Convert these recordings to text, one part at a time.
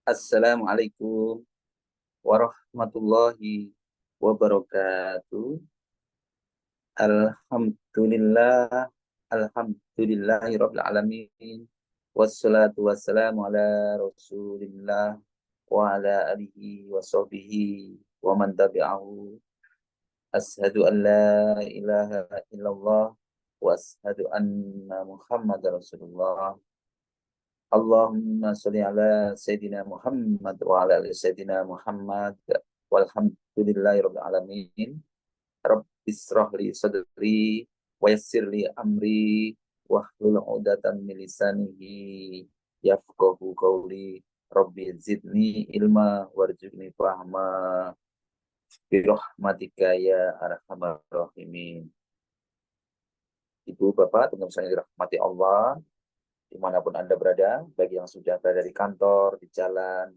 Assalamualaikum warahmatullahi wabarakatuh. Alhamdulillah, alhamdulillahirabbil alamin. Wassalatu wassalamu ala Rasulillah wa ala alihi wa sahbihi wa man tabi'ahu. Ashhadu an la ilaha illallah wa ashhadu anna Muhammadar Rasulullah. Allahumma sholli ala Sayyidina Muhammad wa ala ali Sayyidina Muhammad walhamdulillahi rabbil alamin. Rabbi israh li sadri wa yassir li amri wahlul 'uqdatam min lisanihi yafqahu qawli. Rabbi zidni ilma warzuqni fahma bi rahmatika ya arhamar rahimin. Ibu, Bapak, teman-teman yang dirahmati Allah, dimanapun Anda berada, bagi yang sudah berada di kantor, di jalan,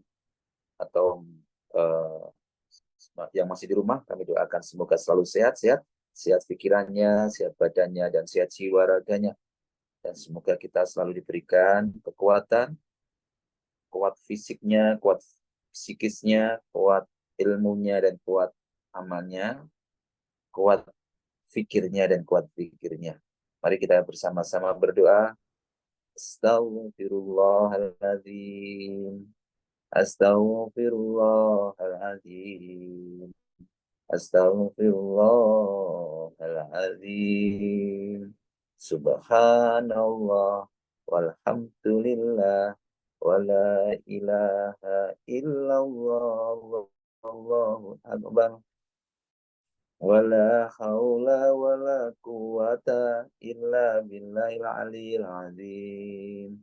atau eh, yang masih di rumah, kami doakan semoga selalu sehat-sehat, sehat pikirannya, sehat badannya, dan sehat jiwa raganya. Dan semoga kita selalu diberikan kekuatan, kuat fisiknya, kuat psikisnya, kuat ilmunya, dan kuat amalnya, kuat fikirnya, dan kuat pikirnya. Mari kita bersama-sama berdoa. Astaghfirullahaladzim. Astaghfirullahaladzim. Astaghfirullahaladzim. Subhanallah walhamdulillah wala ilaha illallah wallahu akbar wala haula wala quwata illa billahil aliyil azim.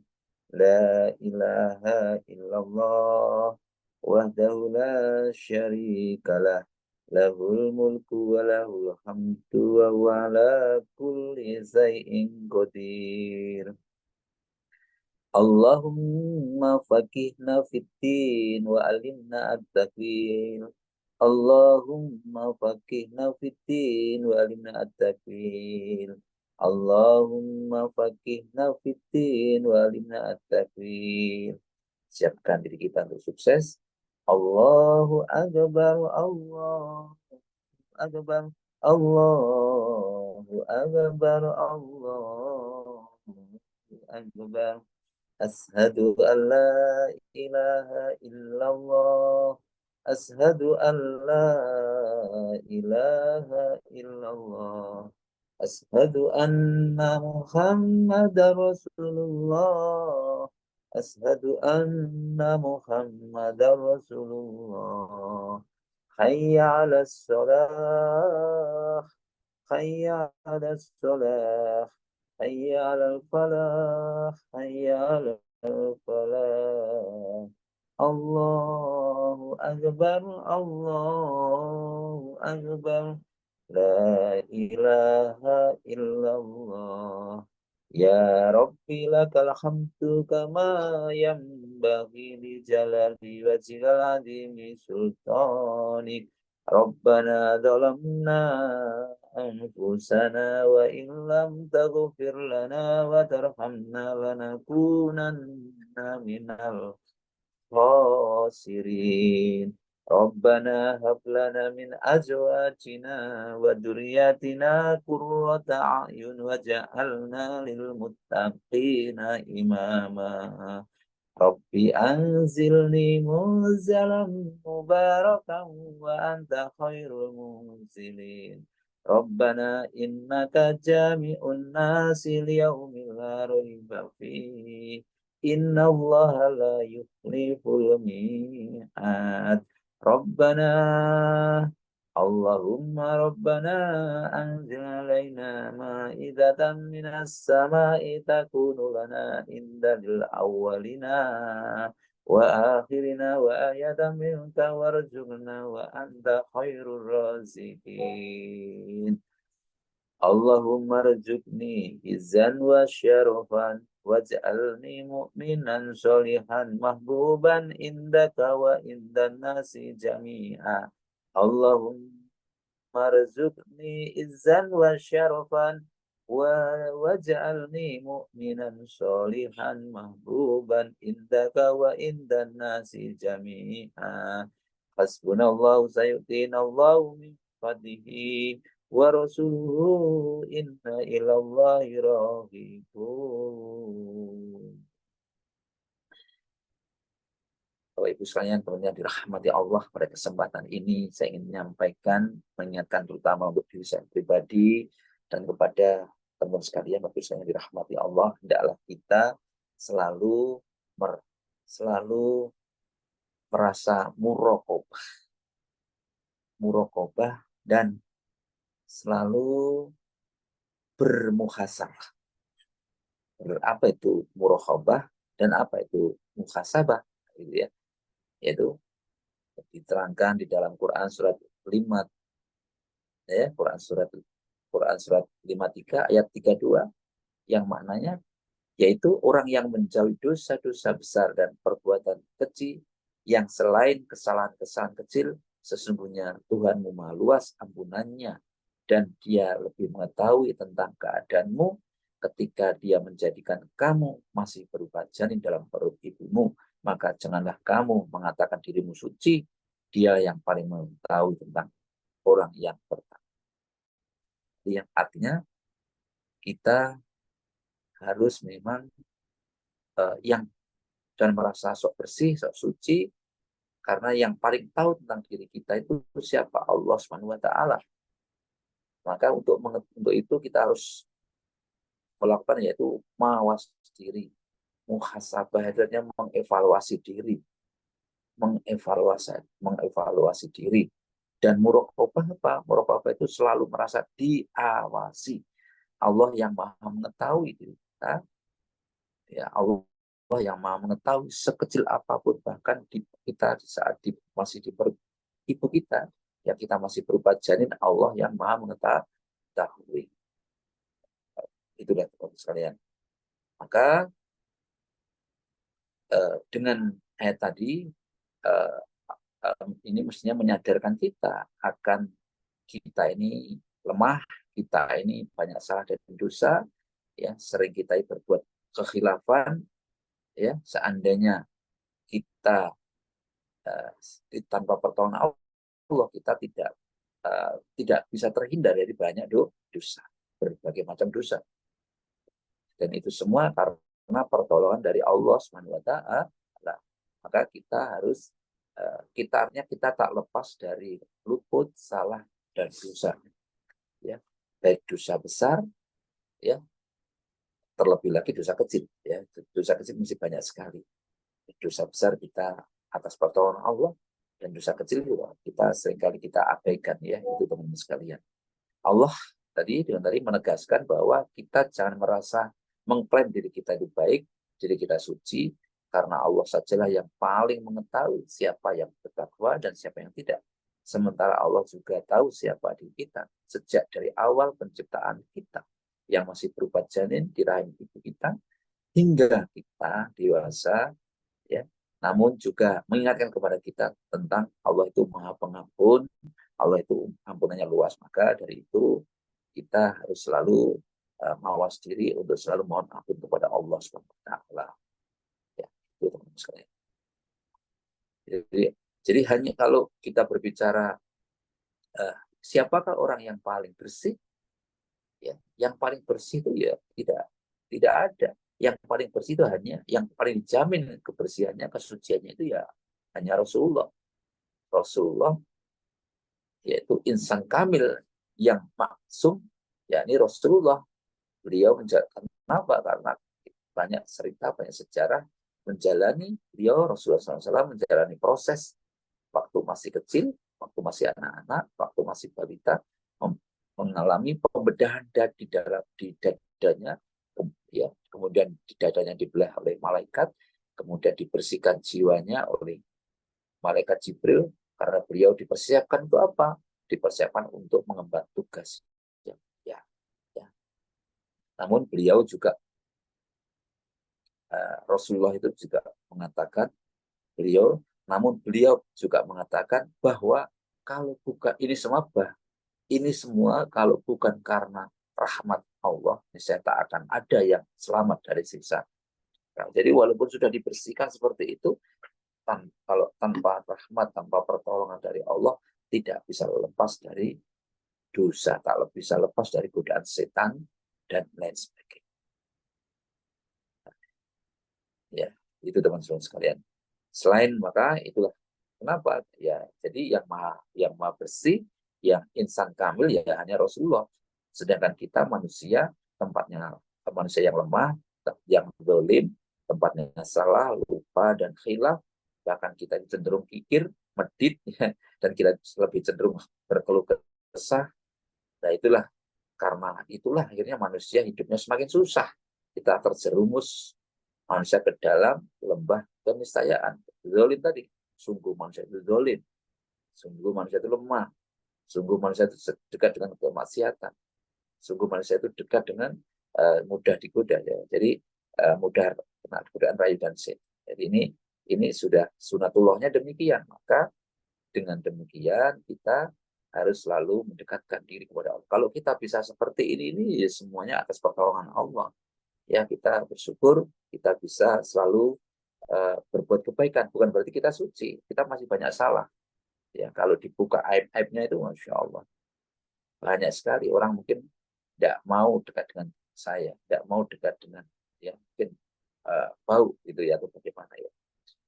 La ilaha illallah wahdahu la syarikalah lahul mulku wa lahul hamdu wa huwa ala kulli syai'in qadir. Allahumma faqihna fiddin wa alimna at-taqwil. Allahumma faqihna fiddin wa alimna at-taqwil. Allahumma faqihna fiddin wa alimna at-taqwil. Siapkan diri kita untuk sukses. Allahu akbar, Allahu akbar, Allahu akbar, Allahu akbar. Ashhadu an la ilaha illallah. Ashhadu an la ilaha illallah. Ashhadu anna Muhammadar Rasulullah. Ashhadu anna Muhammadar Rasulullah. Hayya 'alas shalah. Hayya 'alas shalah. Hayya 'alal falah. Hayya 'alal falah. Allahu akbar. Allahu akbar. La ilaha illallah. Ya Rabbi lakal hamdu kama yanbaghi li jalali wajhikal azimi sultanik. Rabbana zalamna anfusana wa in lam taghfir lana wa tarhamna lanakunanna minal khasirin. Rabbana hab lana min azwajina wa dzurriyyatina qurrata a'yun waj'alna lil muttaqina imama. Rabbi anzilni munzalan mubarakan wa anta khairul munzilin. Rabbana innaka jami'un nasi liyaumin la raiba fihi. Inna Allah la yukhliful mi'ad. Rabbana Allahumma Rabbana anzil alaina ma'idatan minas sama'i takunu lana indal awwalina wa akhirina wa ayatan minka warzuqna wa anta khairur raziqin. Allahumma rzuqni izzan wa syarafan waj'alni mu'minan sholihan mahbuban indaka wa indan nasi jami'a. Allahumma rzuqni izzan wa syarafan waj'alni mu'minan sholihan mahbuban indaka wa indan nasi jami'a. Hasbunallahu sayu'tinallahu min fadlihi wa rasuluhu inna ilallahi raghibun. Bapak Ibu sekalian, teman-teman dirahmati Allah, pada kesempatan ini saya ingin menyampaikan, mengingatkan terutama untuk diri saya pribadi dan kepada teman sekalian, Bapak Ibu sekalian dirahmati Allah, hendaklah kita selalu selalu merasa muraqabah dan selalu bermuhasabah. Apa itu muraqabah dan apa itu muhasabah? Gitu ya. Yaitu diterangkan di dalam Quran surat 5 ya, Quran surat 53 ayat 32 yang maknanya yaitu orang yang menjauhi dosa-dosa besar dan perbuatan kecil yang selain kesalahan-kesalahan kecil, sesungguhnya Tuhanmu maha luas ampunannya dan dia lebih mengetahui tentang keadaanmu ketika dia menjadikan kamu masih berupa janin dalam perut ibumu, maka janganlah kamu mengatakan dirimu suci, dia yang paling mengetahui tentang orang yang pertama. Yang artinya kita harus memang yang dan merasa sok bersih, sok suci, karena yang paling tahu tentang diri kita itu siapa? Allah Subhanahu wa taala. Maka untuk itu kita harus melakukan yaitu mawas diri, muhasabah, artinya mengevaluasi diri, mengevaluasi diri. Dan muraqabah apa? Muraqabah itu selalu merasa diawasi. Allah yang maha mengetahui diri kita, ya Allah yang maha mengetahui sekecil apapun, bahkan kita di saat masih di perut ibu kita, ya kita masih berupa janin, Allah yang maha mengetahui. Itulah teman-teman sekalian. Maka dengan ayat tadi ini mestinya menyadarkan kita akan kita ini lemah, kita ini banyak salah dan dosa, ya sering kita berbuat kekhilafan, ya seandainya kita tanpa pertolongan Allah kita tidak bisa terhindar dari banyak dosa, berbagai macam dosa, dan itu semua karena pertolongan dari Allah Subhanahu wa taala. Maka kita harus kita tak lepas dari luput, salah dan dosa, ya baik dosa besar, ya terlebih lagi dosa kecil, ya dosa kecil masih banyak sekali. Dosa besar kita atas pertolongan Allah, dan dosa kecil juga kita seringkali kita abaikan, ya itu teman-teman sekalian. Allah tadi menegaskan bahwa kita jangan merasa mengklaim diri kita itu baik, diri kita suci, karena Allah sajalah yang paling mengetahui siapa yang bertakwa dan siapa yang tidak. Sementara Allah juga tahu siapa diri kita sejak dari awal penciptaan kita, yang masih berupa janin di rahim ibu kita hingga kita dewasa, ya. Namun juga mengingatkan kepada kita tentang Allah itu Maha Pengampun, Allah itu ampunannya luas. Maka dari itu kita harus selalu mawas diri untuk selalu mohon ampun kepada Allah SWT. Ya, itu teman-teman sekalian. Jadi hanya kalau kita berbicara siapakah orang yang paling bersih, ya, yang paling bersih itu ya tidak ada. Yang paling bersih itu hanya yang paling dijamin kebersihannya, kesuciannya itu ya hanya Rasulullah. Rasulullah yaitu insan kamil yang maksum, yakni Rasulullah. Beliau kenapa? Karena banyak cerita, banyak sejarah menjalani beliau Rasulullah SAW menjalani proses waktu masih kecil, waktu masih anak-anak, waktu masih balita, mengalami pembedahan di dadanya, ya, kemudian di dadanya dibelah oleh malaikat, kemudian dibersihkan jiwanya oleh malaikat Jibril, karena beliau dipersiapkan untuk apa? Dipersiapkan untuk mengemban tugas. Ya. Namun beliau juga Rasulullah itu juga mengatakan namun beliau juga mengatakan bahwa kalau bukan ini semua kalau bukan karena rahmat Allah, niscaya tak akan ada yang selamat dari siksa. Nah, jadi walaupun sudah dibersihkan seperti itu, kalau tanpa rahmat, tanpa pertolongan dari Allah, tidak bisa lepas dari dosa, tak bisa lepas dari godaan setan dan lain sebagainya. Ya, itu teman-teman sekalian. Selain maka itulah kenapa ya. Jadi yang maha bersih, yang insan kamil ya hanya Rasulullah. Sedangkan kita manusia, tempatnya manusia yang lemah, yang zalim, tempatnya salah, lupa dan khilaf, bahkan kita cenderung kikir, medit ya, dan kita lebih cenderung berkeluh kesah. Nah itulah karena itulah akhirnya manusia hidupnya semakin susah. Kita terjerumus manusia ke dalam lembah keniscayaan. Zolim tadi, sungguh manusia itu zolim, sungguh manusia itu lemah, sungguh manusia itu dekat dengan kemaksiatan, sungguh manusia itu dekat dengan mudah digoda ya. Jadi mudah kena godaan rayu dan sin. Jadi ini sudah sunatullahnya demikian. Maka dengan demikian kita harus selalu mendekatkan diri kepada Allah. Kalau kita bisa seperti ini ya semuanya atas pertolongan Allah. Ya kita bersyukur kita bisa selalu berbuat kebaikan. Bukan berarti kita suci, kita masih banyak salah. Ya kalau dibuka aib-aibnya itu, masya Allah, banyak sekali orang mungkin tidak mau dekat dengan saya, tidak mau dekat dengan ya mungkin bau gitu ya atau bagaimana ya.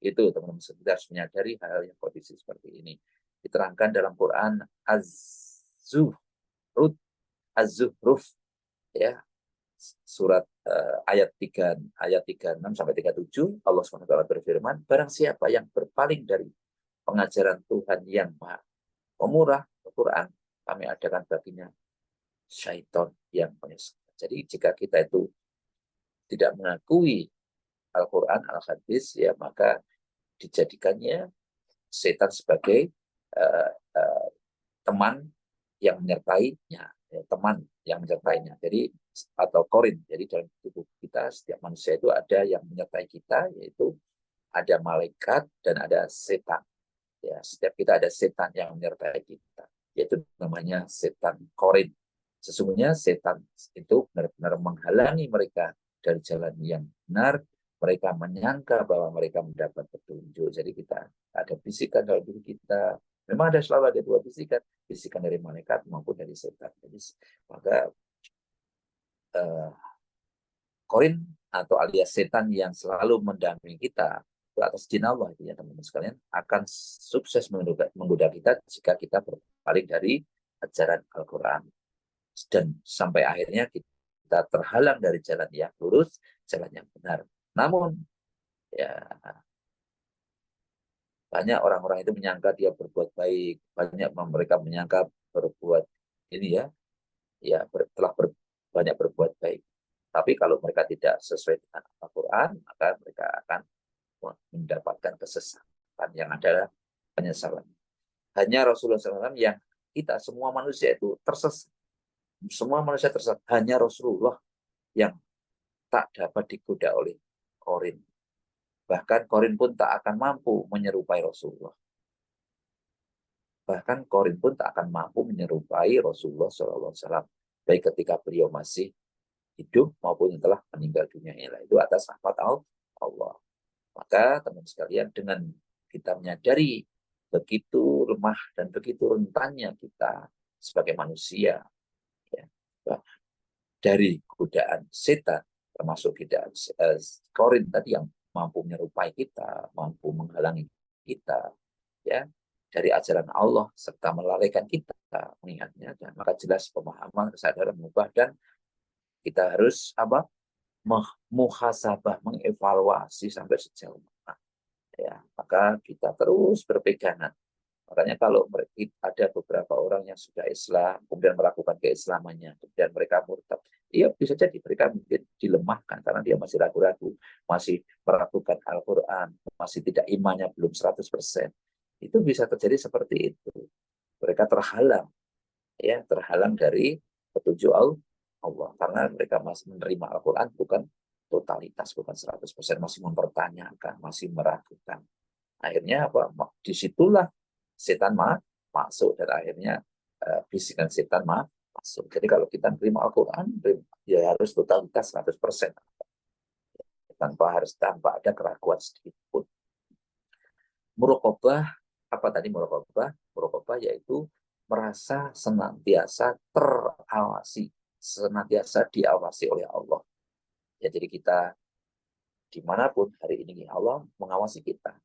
Itu teman-teman kita harus menyadari hal yang kondisi seperti ini. Diterangkan dalam Quran Az-Zuhruf, Az-Zuhruf ya, surat ayat 36 sampai 37 Allah SWT berfirman, barang siapa yang berpaling dari pengajaran Tuhan yang Maha Pemurah, Al-Quran, kami adakan baginya syaitan yang menyesatkan. Jadi jika kita itu tidak mengakui Al-Quran, Al-Hadis, ya maka dijadikannya setan sebagai uh, uh, teman yang menyertainya, ya, teman yang menyertainya. Jadi atau korin. Jadi dalam tubuh kita setiap manusia itu ada yang menyertai kita, yaitu ada malaikat dan ada setan. Ya, setiap kita ada setan yang menyertai kita, yaitu namanya setan korin. Sesungguhnya setan itu benar-benar menghalangi mereka dari jalan yang benar. Mereka menyangka bahwa mereka mendapat petunjuk. Jadi kita ada bisikan dalam diri kita. Memang ada selalu ada dua bisikan, bisikan dari malaikat maupun dari setan. Jadi maka korin atau alias setan yang selalu mendampingi kita itu atas izin Allah itu ya teman-teman sekalian akan sukses menggoda kita jika kita berpaling dari ajaran Al-Quran dan sampai akhirnya kita terhalang dari jalan yang lurus, jalan yang benar. Namun ya banyak orang-orang itu menyangka dia berbuat baik, banyak mereka menyangka berbuat ini telah banyak berbuat baik. Tapi kalau mereka tidak sesuai dengan Al-Quran, maka mereka akan mendapatkan kesesatan yang adalah penyesalan. Hanya Rasulullah SAW yang kita semua manusia itu tersesat. Semua manusia tersesat. Hanya Rasulullah yang tak dapat digoda oleh korin. Bahkan korin pun tak akan mampu menyerupai Rasulullah. Bahkan korin pun tak akan mampu menyerupai Rasulullah SAW. Baik ketika beliau masih hidup maupun yang telah meninggal dunia. Itu atas rahmat Allah. Maka teman sekalian dengan kita menyadari begitu lemah dan begitu rentannya kita sebagai manusia ya, dari godaan setan termasuk godaan korin tadi yang mampu menyerupai kita, mampu menghalangi kita ya dari ajaran Allah serta melalaikan kita mengingatnya dan maka jelas pemahaman kesadaran mengubah dan kita harus muhasabah, mengevaluasi sampai sejauh mana. Ya, maka kita terus berpegangan. Makanya kalau ada beberapa orang yang sudah Islam, kemudian melakukan keislamannya, kemudian mereka murtad, iya bisa jadi mereka mungkin dilemahkan karena dia masih ragu-ragu, masih meragukan Al-Quran, masih tidak imannya belum 100%. Itu bisa terjadi seperti itu. Mereka terhalang dari petunjuk Allah karena mereka masih menerima Al-Quran bukan totalitas, bukan 100%, masih mempertanyakan, masih meragukan. Akhirnya disitulah setan masuk dan akhirnya bisikan setan masuk. Jadi kalau kita menerima Al-Quran, ya harus totalitas 100%. Tanpa ada keraguan sedikit pun. Muraqabah, apa tadi muraqabah? Muraqabah yaitu merasa senantiasa terawasi, senantiasa diawasi oleh Allah. Ya, jadi kita dimanapun hari ini Allah mengawasi kita.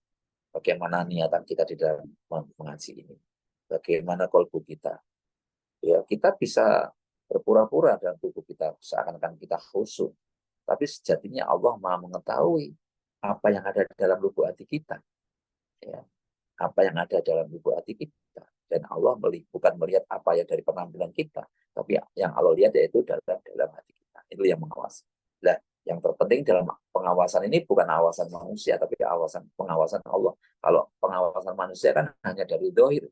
Bagaimana niatan kita di dalam mengaji ini, bagaimana kalbu kita. Ya, kita bisa berpura-pura dalam tubuh kita seakan-akan kita khusyuk, tapi sejatinya Allah Maha mengetahui apa yang ada dalam lubuk hati kita. Ya, apa yang ada dalam lubuk hati kita. Dan Allah bukan melihat apa yang dari penampilan kita, tapi yang Allah lihat yaitu dalam hati kita. Itu yang mengawasi. Nah, yang terpenting dalam pengawasan ini bukan pengawasan manusia, tapi pengawasan Allah. Kalau pengawasan manusia kan hanya dari zahir.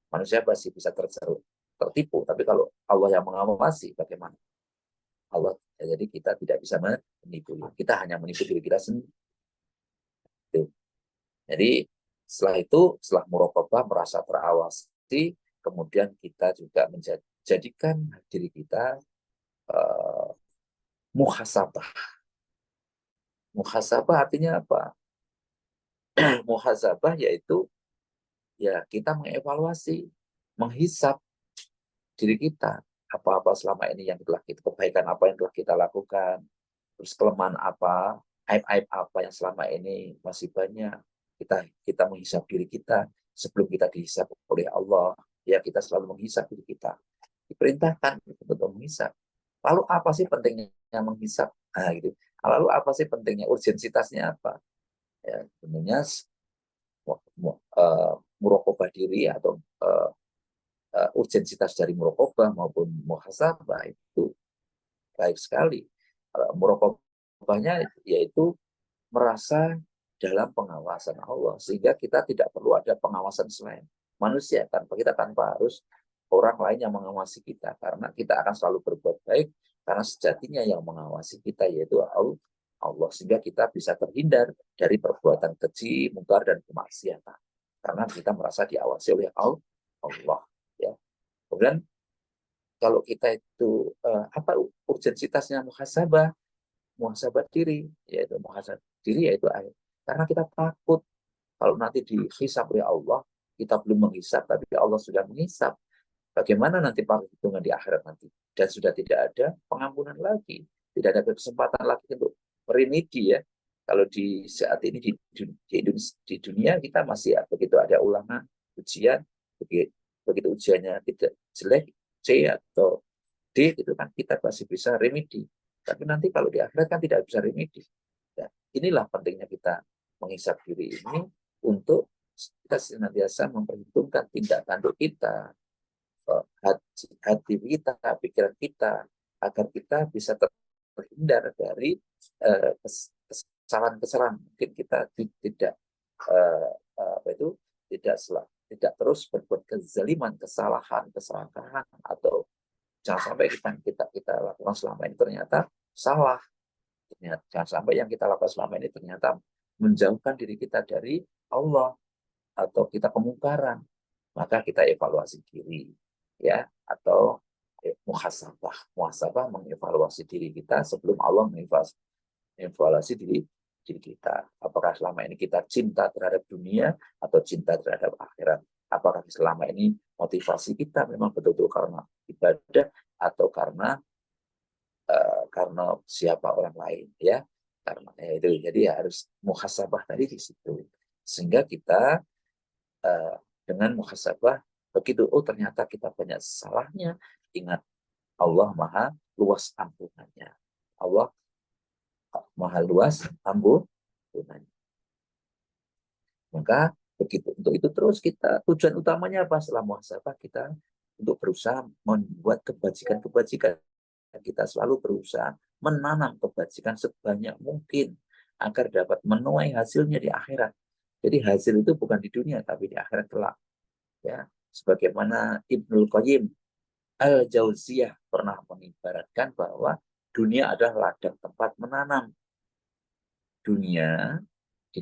Manusia pasti bisa tertipu. Tapi kalau Allah yang mengawasi, bagaimana? Allah, ya, jadi kita tidak bisa menipu. Kita hanya menipu diri kita sendiri. Jadi setelah itu, setelah muraqabah merasa terawasi, kemudian kita juga menjadikan diri kita muhasabah. Muhasabah artinya apa? Muhasabah yaitu ya kita mengevaluasi, menghisap diri kita, apa-apa selama ini yang telah kita, kebaikan apa yang telah kita lakukan, terus kelemahan apa, aib-aib apa yang selama ini masih banyak. Kita menghisap diri kita sebelum kita dihisap oleh Allah. Ya, kita selalu menghisap diri kita. Diperintahkan untuk menghisap. Lalu apa sih pentingnya menghisap? Nah, gitu. Lalu apa sih pentingnya, urgensitasnya apa? Ya, sebenarnya muraqabah diri atau urgensitas dari muraqabah maupun muhasabah itu baik sekali. Muraqabahnya yaitu merasa dalam pengawasan Allah, sehingga kita tidak perlu ada pengawasan selain manusia, tanpa harus orang lain yang mengawasi kita, karena kita akan selalu berbuat baik, karena sejatinya yang mengawasi kita yaitu Allah, sehingga kita bisa terhindar dari perbuatan keji, mungkar, dan kemaksiatan, karena kita merasa diawasi oleh Allah. Ya. Kemudian kalau kita itu apa urgensitasnya muhasabah diri, yaitu muhasabah diri yaitu karena kita takut kalau nanti dihisab oleh Allah, kita belum menghisab tapi Allah sudah menghisab. Bagaimana nanti perhitungan di akhirat nanti? Dan sudah tidak ada pengampunan lagi, tidak ada kesempatan lagi untuk remedi, ya. Kalau di saat ini di dunia kita masih begitu ada ulangan, ujian, begitu ujiannya tidak jelek, C atau D, itu kan kita masih bisa remedi. Tapi nanti kalau di akhirat kan tidak bisa remedi. Ya, inilah pentingnya kita menghisap diri ini untuk kita senantiasa memperhitungkan tindak tanduk kita, hati kita, pikiran kita, agar kita bisa terhindar dari kesalahan-kesalahan. Mungkin kita tidak tidak terus berbuat kezaliman, kesalahan, keserakahan, atau jangan sampai kita lakukan selama ini ternyata salah. Jangan sampai yang kita lakukan selama ini ternyata menjauhkan diri kita dari Allah atau kita kemungkaran. Maka kita evaluasi diri, ya, atau muhasabah mengevaluasi diri kita sebelum Allah mengevaluasi diri kita. Apakah selama ini kita cinta terhadap dunia atau cinta terhadap akhirat? Apakah selama ini motivasi kita memang betul-betul karena ibadah atau karena siapa orang lain, ya? Karena itu, jadi harus muhasabah tadi di situ, sehingga kita dengan muhasabah begitu, oh ternyata kita banyak salahnya, ingat Allah maha luas ampunannya. Allah maha luas ampunannya. Maka begitu, untuk itu terus kita, tujuan utamanya apa setelah muhasabah? Kita untuk berusaha membuat kebajikan-kebajikan. Kita selalu berusaha menanam kebajikan sebanyak mungkin agar dapat menuai hasilnya di akhirat. Jadi hasil itu bukan di dunia tapi di akhirat kelak. Ya, sebagaimana Ibnul Qayyim Al-Jauziyah pernah mengibaratkan bahwa dunia adalah ladang tempat menanam. Di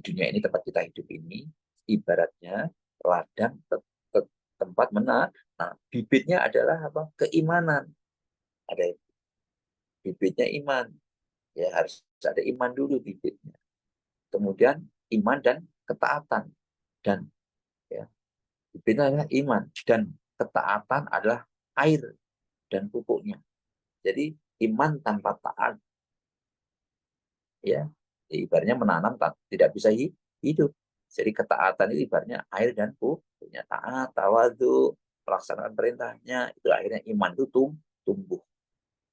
dunia ini tempat kita hidup ini ibaratnya ladang tempat menanam. Nah, bibitnya adalah apa? Keimanan. Ada bibitnya iman. Ya harus ada iman dulu bibitnya. Kemudian iman dan ketaatan. Dan ya, bibitnya adalah iman. Dan ketaatan adalah air dan pupuknya. Jadi iman tanpa taat, ya ibaratnya menanam tidak bisa hidup. Jadi ketaatan itu ibaratnya air dan pupuknya. Taat, tawadu, melaksanakan perintahnya, itu akhirnya iman itu tumbuh.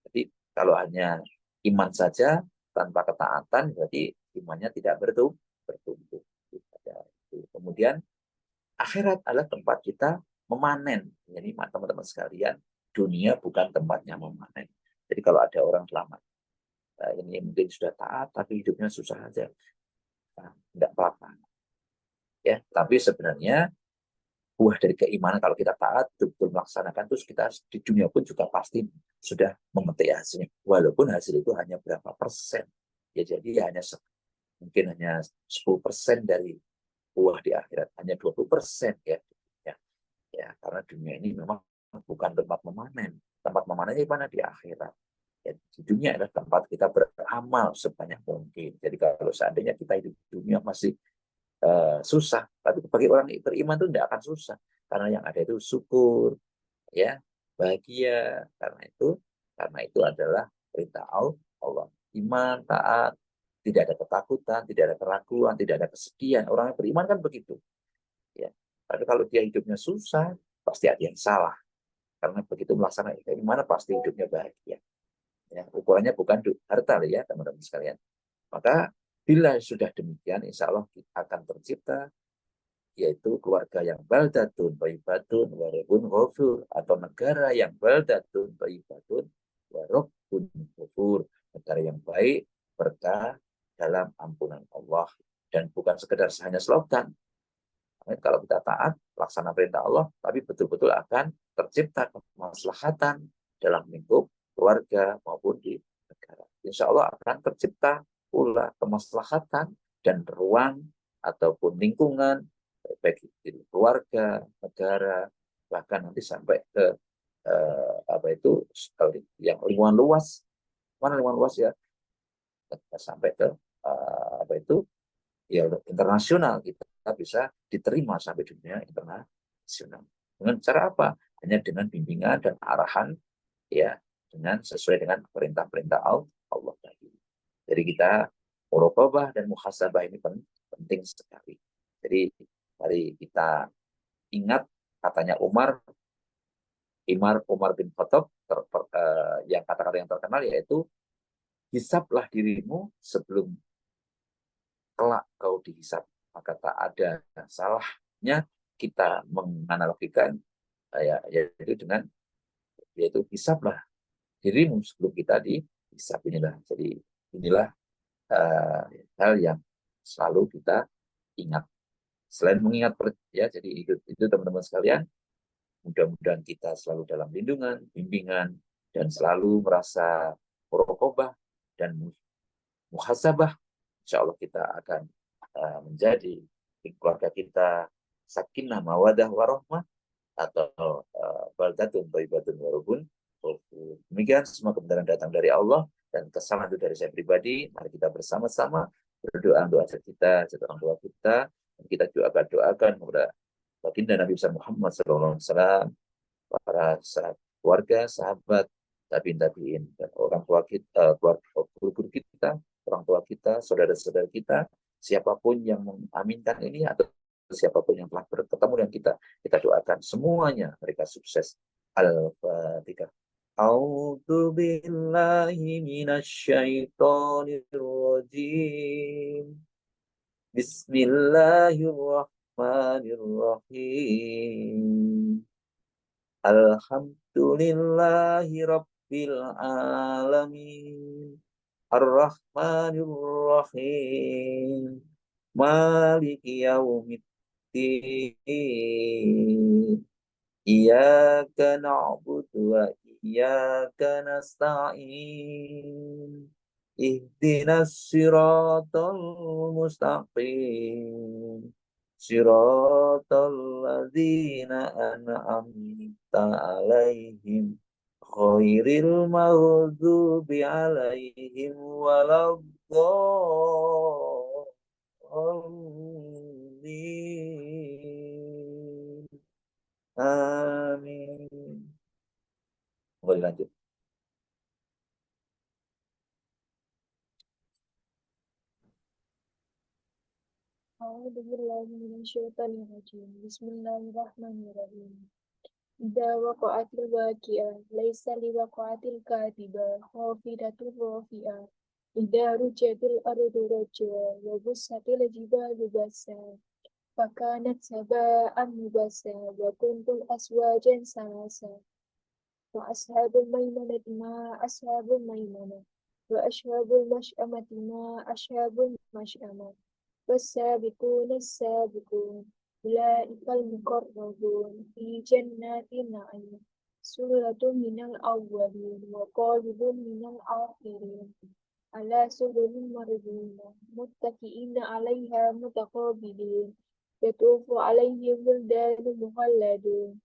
Jadi kalau hanya iman saja tanpa ketaatan, berarti imannya tidak bertumbuh. Kemudian akhirat adalah tempat kita memanen. Jadi teman-teman sekalian, dunia bukan tempatnya memanen. Jadi kalau ada orang selamat, ini mungkin sudah taat, tapi hidupnya susah aja. Nah, tidak apa-apa. Ya, tapi sebenarnya buah dari keimanan kalau kita taat betul melaksanakan, terus kita di dunia pun juga pasti sudah memetik hasilnya, walaupun hasil itu hanya berapa persen, ya jadi hanya mungkin hanya 10% dari buah di akhirat, hanya 20% ya. Ya karena dunia ini memang bukan tempat memanennya di mana, di akhirat. Ya, di dunia adalah tempat kita beramal sebanyak mungkin. Jadi kalau seandainya kita hidup di dunia masih susah, tapi bagi orang beriman itu tidak akan susah, karena yang ada itu syukur, ya, bahagia. Karena itu adalah perintah Allah. Iman, taat, tidak ada ketakutan, tidak ada keraguan, tidak ada kesedihan. Orang yang beriman kan begitu, ya. Tapi kalau dia hidupnya susah, pasti ada yang salah. Karena begitu melaksanakan keimanan pasti hidupnya bahagia. Ya, ukurannya bukan harta ya teman-teman sekalian. Maka bila sudah demikian, insya Allah kita akan tercipta yaitu keluarga yang baldatun thayyibatun wa rabbun ghafur, atau negara yang baldatun thayyibatun wa rabbun ghafur, negara yang baik, berkah dalam ampunan Allah. Dan bukan sekedar hanya slogan. Kalau kita taat, laksana perintah Allah, tapi betul-betul akan tercipta kemaslahatan dalam lingkup keluarga maupun di negara. Insya Allah akan tercipta pula kemaslahatan dan ruang ataupun lingkungan, baik itu keluarga, negara, bahkan nanti sampai ke yang lingkungan luas, mana lingkungan luas ya, sampai ke ya internasional, kita bisa diterima sampai dunia internasional. Dengan cara apa? Hanya dengan bimbingan dan arahan, ya, dengan sesuai dengan perintah-perintah Allah tadi. Jadi kita muraqabah dan muhasabah ini penting sekali. Jadi mari kita ingat katanya Umar bin Khattab, yang kata-kata yang terkenal yaitu, hisablah dirimu sebelum kelak kau dihisab. Maka tak ada salahnya kita menganalogikan yaitu dengan, yaitu hisablah dirimu sebelum kita dihisab. Inilah hal yang selalu kita ingat. Selain mengingat, ya, jadi itu teman-teman sekalian, mudah-mudahan kita selalu dalam lindungan, bimbingan, dan selalu merasa muraqabah dan muhasabah. Insya Allah kita akan menjadi keluarga kita sakinah mawadah warahmah, atau baldatun thayyibatun warabun. Demikian, semua kebenaran datang dari Allah dan kesalahan itu dari saya pribadi. Mari kita bersama-sama berdoa untuk ajar kita, ajar orang tua kita, dan kita doakan kepada baginda Nabi Muhammad SAW, para keluarga, sahabat, tabiin, dan orang tua kita, guru-guru kita, orang tua kita, saudara-saudara kita, siapapun yang mengaminkan ini atau siapapun yang telah bertemu dengan kita doakan semuanya mereka sukses. Al-Fatihah. A'udzu billahi minasyaitonir rajim. Bismillahirrahmanirrahim. Alhamdulillahi rabbil alamin. Ar-Rahmanir Rahim. Maliki yaumiddin. Iyyaka na'budu wa iyyaka nasta'in. Ihdinas siratal mustaqim. Siratal ladzina an'amta alaihim ghairil maghdubi alaihim waladdallin. Amin. Boleh lanjut. أعوذ بالله من الشيطان الرجيم بسم الله الرحمن الرحيم إذا وقعت الواقعة ليس لوقعتها الكاذبة خافضة رافعة إذا رجت الأرض رجا وبست الجبال بسا فكانت هباء منبثا وكنتم أزواجا ثلاثا وأصحاب الميمنة ما أصحاب الميمنة وأصحاب المشأمة ما أصحاب المشأمة والسابقون السابقون أولئك المقربون في جنات النعيم سلة من الأولين وقالب من الآخرين على سرر مرضونة متكئين عليها متقابلين يطوف عليهم ولدان مخلدون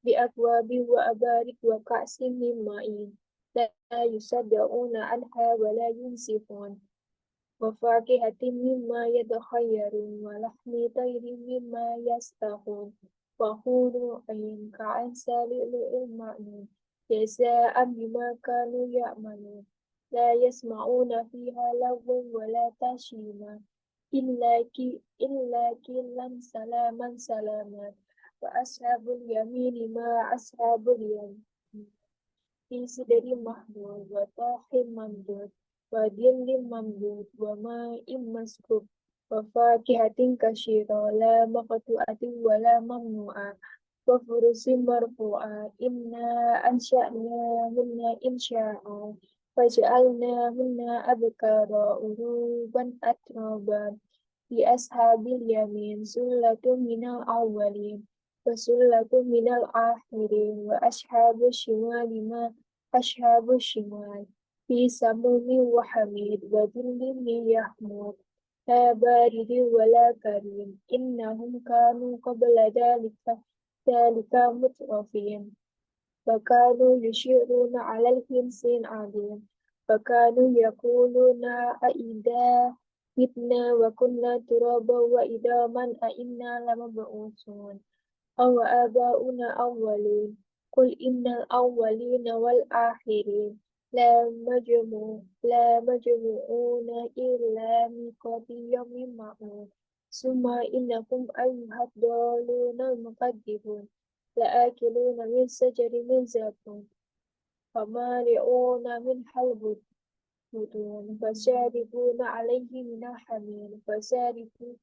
بأكواب وأبارك وكأس من معين لا يصدعون عنها ولا ينزفون وفاكهة مما يتخيرون ولحم طير مما يستخون وحور عين كأمثال لؤلؤ المكنون جزاء بما كانوا يعملون لا يسمعون فيها لغوا ولا تأثيما إلا كلا سلاما سلاما وأصحاب اليمين ما أصحاب اليمين في سدر محمود وطاح ممدود وظل ممدود وماء مسكوب وفاكهة كثيرة لا مقطوعة ولا ممنوعة وفرش مرفوعة إنا أنشأناهن إنشاء فجعلناهن أبكارا عروبا أترابا لأصحاب اليمين سلة من الأولين وسلة من الآخرين وأصحاب الشمال ما أصحاب الشمال في سموم وحميد وظل من يحمود لا بارد ولا كريم إنهم كانوا قبل ذلك مترفين فكانوا يشيرون على الحنس العظيم فكانوا يقولون أئذا متنا وكنا ترابا وعظاما أئنا لمبعوثون أو آباؤنا أولون قل إن الأولين والآخرين لا مجموعون إلى ميقات يوم معلوم ثم إنكم أيها الضالون المكذبون لآكلون من شجر من زقوم فمالئون من حلب البطون فشاربون عليه من الحميم فشاربون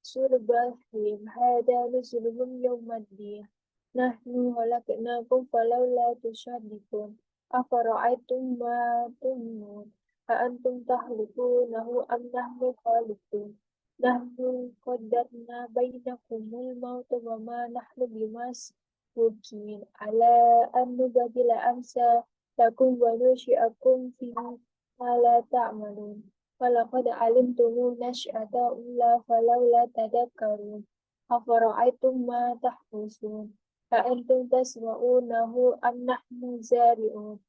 شرب الحميم هذا نزلهم يوم الدين نحن خلقناكم فلولا تصدقون أفرأيتم ما تمنون أأنتم تخلقونه أم نحن الخالقون نحن قدرنا بينكم الموت وما نحن بمسبوقين على أن نبدل أمثالكم وننشئكم فيما لا تعملون ولقد علمتم نشأة الأولى فلولا تذكرون أفرأيتم ما تحرثون أأنتم تزرعونه أم نحن الزارعون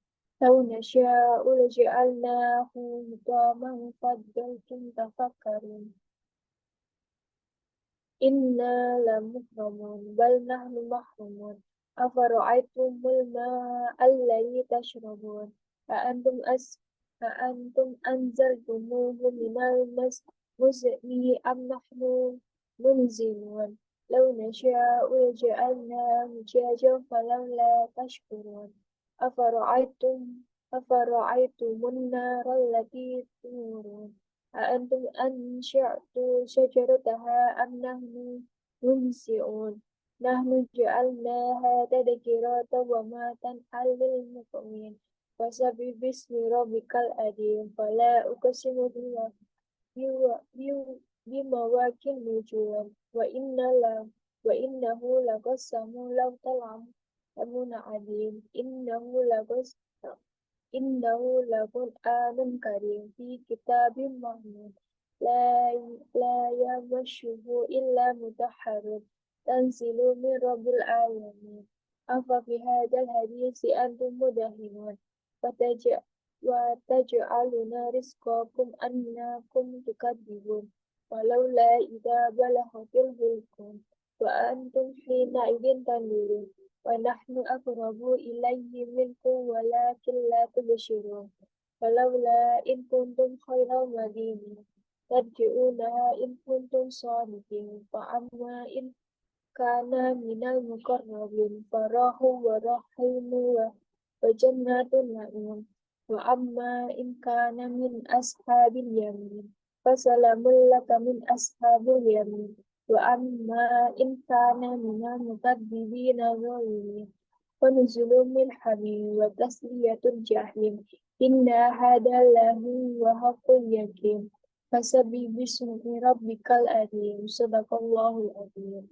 لو نشاء لجعلناه حطاما فظلتم تفكرون إنا لمحرمون بل نحن محرومون أفرأيتم الماء الذي تشربون أأنتم أنزلتموه من المزن أم نحن منزلون لو نشاء لجعلناه جاجا فلولا تشكرون أفرأيتم أفرأيتم النار التي تورون أأنتم أنشأتم شجرتها أم نحن المنشئون نحن جعلناها تذكرة ومتاعا للمقوين فسبح باسم ربك العظيم فلا أقسم بمواقع النجوم وإنه لقسم لو تعلمون عظيم إنه لقرآن كريم في كتاب مكنون لا يمسه إلا مطهرون تنزيل من رب العالمين أفبهذا الحديث أنتم مدهنون وتجعلون رزقكم أنكم تكذبون ولولا إذا بلغت الحلقوم وأنتم حينئذ تنظرون ونحن أقرب إليه منكم ولكن لا تبصرون ولولا إن كنتم خير مدينين ترجعونها إن كنتم صادقين فأما إن كان من المقربين فراح ورحيم وجنات النعيم وأما إن كان من أصحاب اليمين فسلام لك من أصحاب اليمين وأما إن كان من المكذبين الظالمين فنزل من حميم وتسلية الجحيم إن هذا لهو حق اليقين فسبح باسم ربك العظيم صدق الله العظيم.